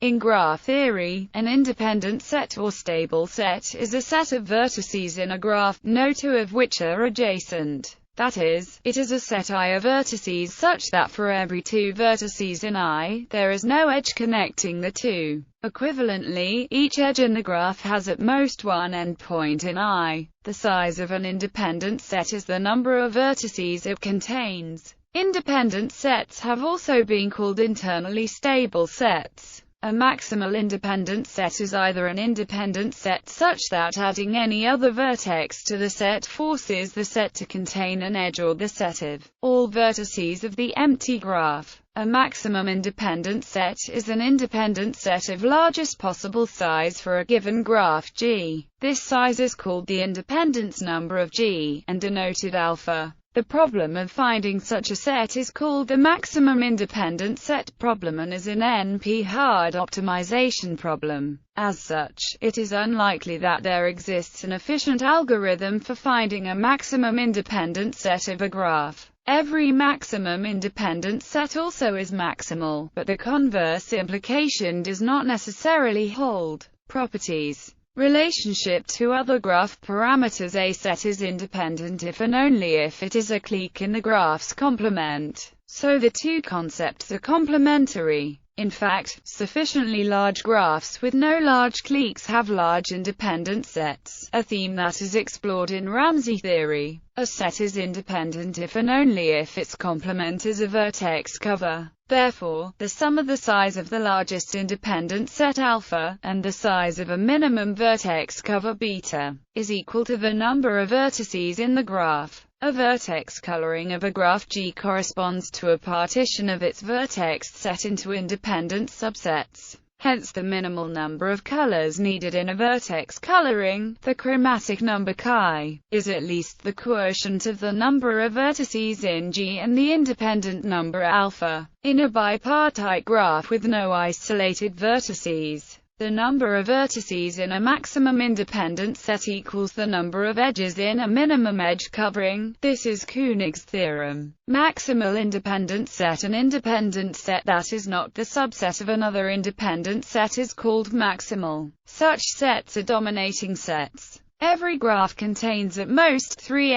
In graph theory, an independent set or stable set is a set of vertices in a graph, no two of which are adjacent. That is, it is a set I of vertices such that for every two vertices in I, there is no edge connecting the two. Equivalently, each edge in the graph has at most one endpoint in I. The size of an independent set is the number of vertices it contains. Independent sets have also been called internally stable sets. A maximal independent set is either an independent set such that adding any other vertex to the set forces the set to contain an edge, or the set of all vertices of the empty graph. A maximum independent set is an independent set of largest possible size for a given graph G. This size is called the independence number of G, and denoted alpha. The problem of finding such a set is called the maximum independent set problem and is an NP-hard optimization problem. As such, it is unlikely that there exists an efficient algorithm for finding a maximum independent set of a graph. Every maximum independent set also is maximal, but the converse implication does not necessarily hold. Properties. Relationship to other graph parameters. A set is independent if and only if it is a clique in the graph's complement. So the two concepts are complementary. In fact, sufficiently large graphs with no large cliques have large independent sets, a theme that is explored in Ramsey theory. A set is independent if and only if its complement is a vertex cover. Therefore, the sum of the size of the largest independent set alpha, and the size of a minimum vertex cover beta, is equal to the number of vertices in the graph. A vertex coloring of a graph G corresponds to a partition of its vertex set into independent subsets. Hence the minimal number of colors needed in a vertex coloring, the chromatic number chi, is at least the quotient of the number of vertices in G and the independent number alpha. In a bipartite graph with no isolated vertices, the number of vertices in a maximum independent set equals the number of edges in a minimum edge covering. This is Koenig's theorem. Maximal independent set. An independent set that is not the subset of another independent set is called maximal. Such sets are dominating sets. Every graph contains at most 3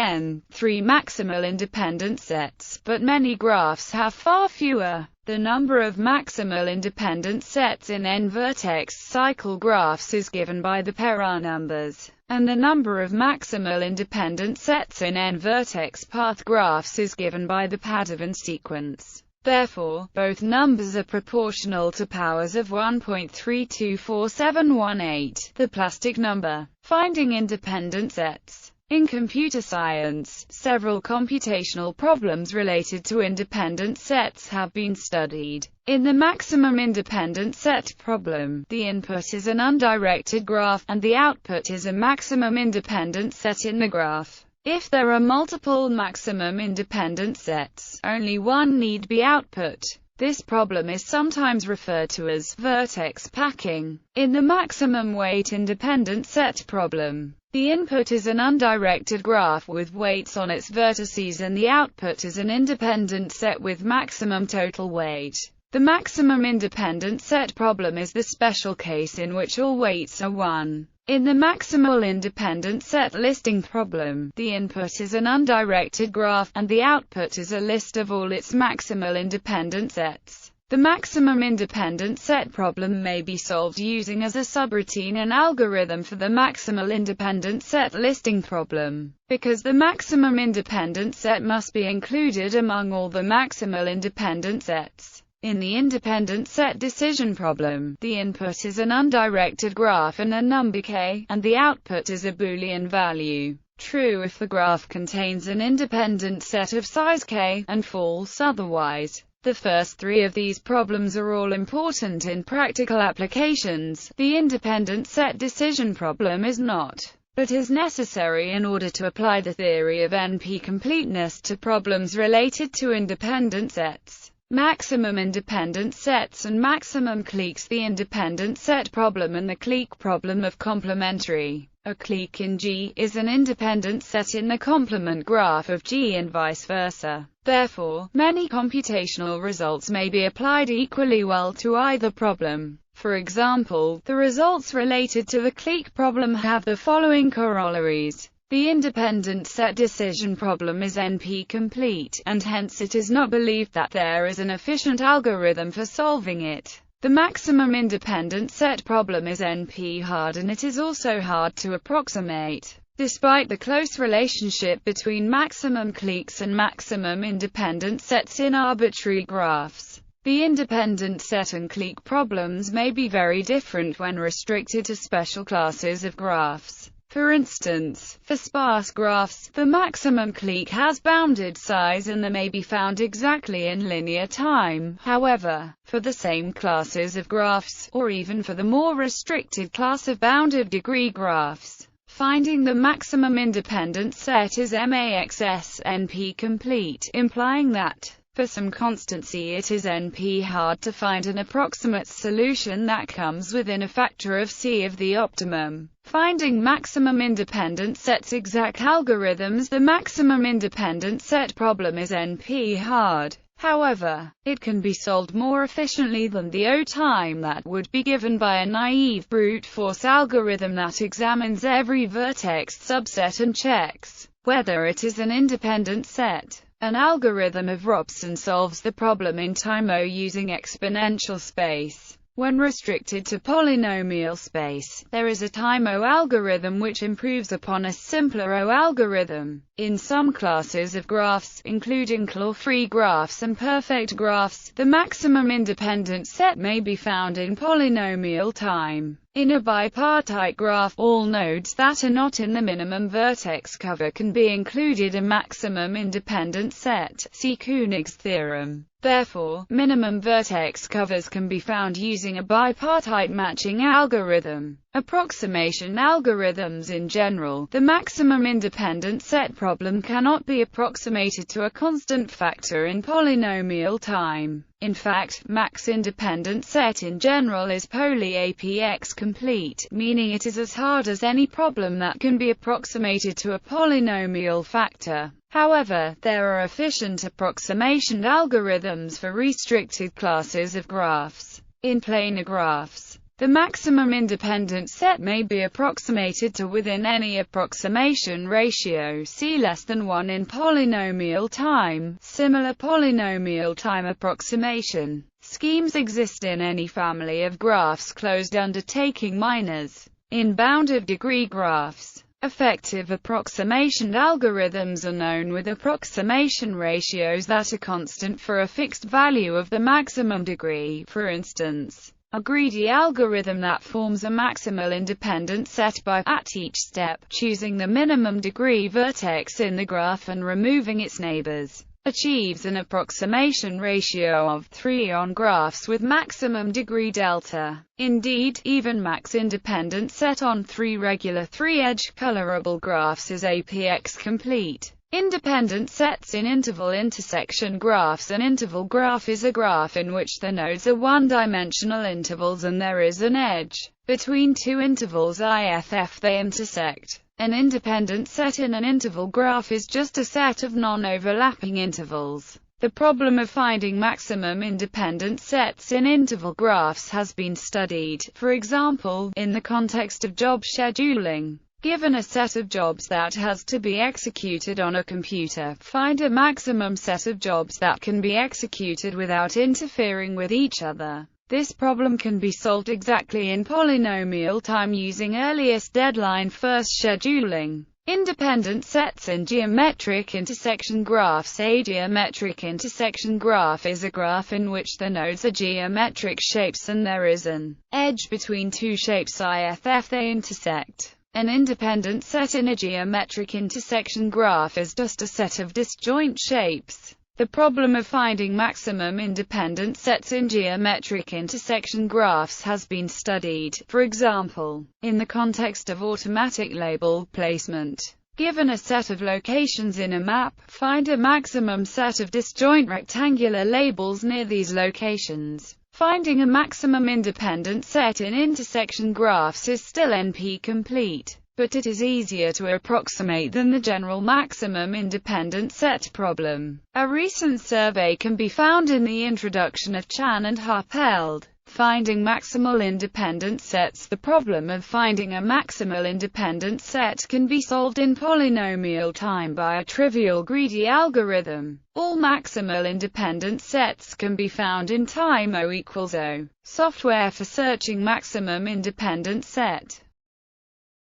maximal independent sets, but many graphs have far fewer. The number of maximal independent sets in n-vertex cycle graphs is given by the pair R numbers, and the number of maximal independent sets in n-vertex path graphs is given by the Padovan sequence. Therefore, both numbers are proportional to powers of 1.324718, the plastic number. Finding independent sets. In computer science, several computational problems related to independent sets have been studied. In the maximum independent set problem, the input is an undirected graph, and the output is a maximum independent set in the graph. If there are multiple maximum independent sets, only one need be output. This problem is sometimes referred to as vertex packing. In the maximum weight independent set problem, the input is an undirected graph with weights on its vertices and the output is an independent set with maximum total weight. The maximum independent set problem is the special case in which all weights are 1. In the maximal independent set listing problem, the input is an undirected graph, and the output is a list of all its maximal independent sets. The maximum independent set problem may be solved using as a subroutine an algorithm for the maximal independent set listing problem, because the maximum independent set must be included among all the maximal independent sets. In the independent set decision problem, the input is an undirected graph and a number k, and the output is a Boolean value. True if the graph contains an independent set of size k, and false otherwise. The first three of these problems are all important in practical applications. The independent set decision problem is not, but is necessary in order to apply the theory of NP completeness to problems related to independent sets. Maximum independent sets and maximum cliques. The independent set problem and the clique problem of complementary. A clique in G is an independent set in the complement graph of G and vice versa. Therefore, many computational results may be applied equally well to either problem. For example, the results related to the clique problem have the following corollaries. The independent set decision problem is NP-complete, and hence it is not believed that there is an efficient algorithm for solving it. The maximum independent set problem is NP-hard, and it is also hard to approximate. Despite the close relationship between maximum cliques and maximum independent sets in arbitrary graphs, the independent set and clique problems may be very different when restricted to special classes of graphs. For instance, for sparse graphs, the maximum clique has bounded size and they may be found exactly in linear time. However, for the same classes of graphs, or even for the more restricted class of bounded degree graphs, finding the maximum independent set is MAXS NP-complete, implying that, for some constancy, it is NP-hard to find an approximate solution that comes within a factor of C of the optimum. Finding maximum independent sets exact algorithms. The maximum independent set problem is NP-hard. However, it can be solved more efficiently than the O-time that would be given by a naive brute force algorithm that examines every vertex subset and checks whether it is an independent set. An algorithm of Robson solves the problem in time O using exponential space. When restricted to polynomial space, there is a time O algorithm which improves upon a simpler O algorithm. In some classes of graphs, including claw-free graphs and perfect graphs, the maximum independent set may be found in polynomial time. In a bipartite graph, all nodes that are not in the minimum vertex cover can be included in maximum independent set. See Koenig's theorem. Therefore, minimum vertex covers can be found using a bipartite matching algorithm. Approximation algorithms in general. The maximum independent set problem cannot be approximated to a constant factor in polynomial time. In fact, max independent set in general is poly-APX complete, meaning it is as hard as any problem that can be approximated to a polynomial factor. However, there are efficient approximation algorithms for restricted classes of graphs. In planar graphs, the maximum independent set may be approximated to within any approximation ratio C less than 1 in polynomial time. Similar polynomial time approximation schemes exist in any family of graphs closed undertaking minors. In bounded degree graphs, effective approximation algorithms are known with approximation ratios that are constant for a fixed value of the maximum degree. For instance, a greedy algorithm that forms a maximal independent set by, at each step, choosing the minimum degree vertex in the graph and removing its neighbors, achieves an approximation ratio of 3 on graphs with maximum degree delta. Indeed, even max independent set on 3 regular 3-edge colorable graphs is APX complete. Independent sets in interval intersection graphs. An interval graph is a graph in which the nodes are one-dimensional intervals and there is an edge between two intervals if they intersect. An independent set in an interval graph is just a set of non-overlapping intervals. The problem of finding maximum independent sets in interval graphs has been studied, for example, in the context of job scheduling. Given a set of jobs that has to be executed on a computer, find a maximum set of jobs that can be executed without interfering with each other. This problem can be solved exactly in polynomial time using earliest deadline first scheduling. Independent sets in geometric intersection graphs. A geometric intersection graph is a graph in which the nodes are geometric shapes and there is an edge between two shapes if they intersect. An independent set in a geometric intersection graph is just a set of disjoint shapes. The problem of finding maximum independent sets in geometric intersection graphs has been studied, for example, in the context of automatic label placement. Given a set of locations in a map, find a maximum set of disjoint rectangular labels near these locations. Finding a maximum independent set in intersection graphs is still NP-complete, but it is easier to approximate than the general maximum independent set problem. A recent survey can be found in the introduction of Chan and Harpeld. Finding maximal independent sets. The problem of finding a maximal independent set can be solved in polynomial time by a trivial greedy algorithm. All maximal independent sets can be found in time O equals O. Software for searching maximum independent set.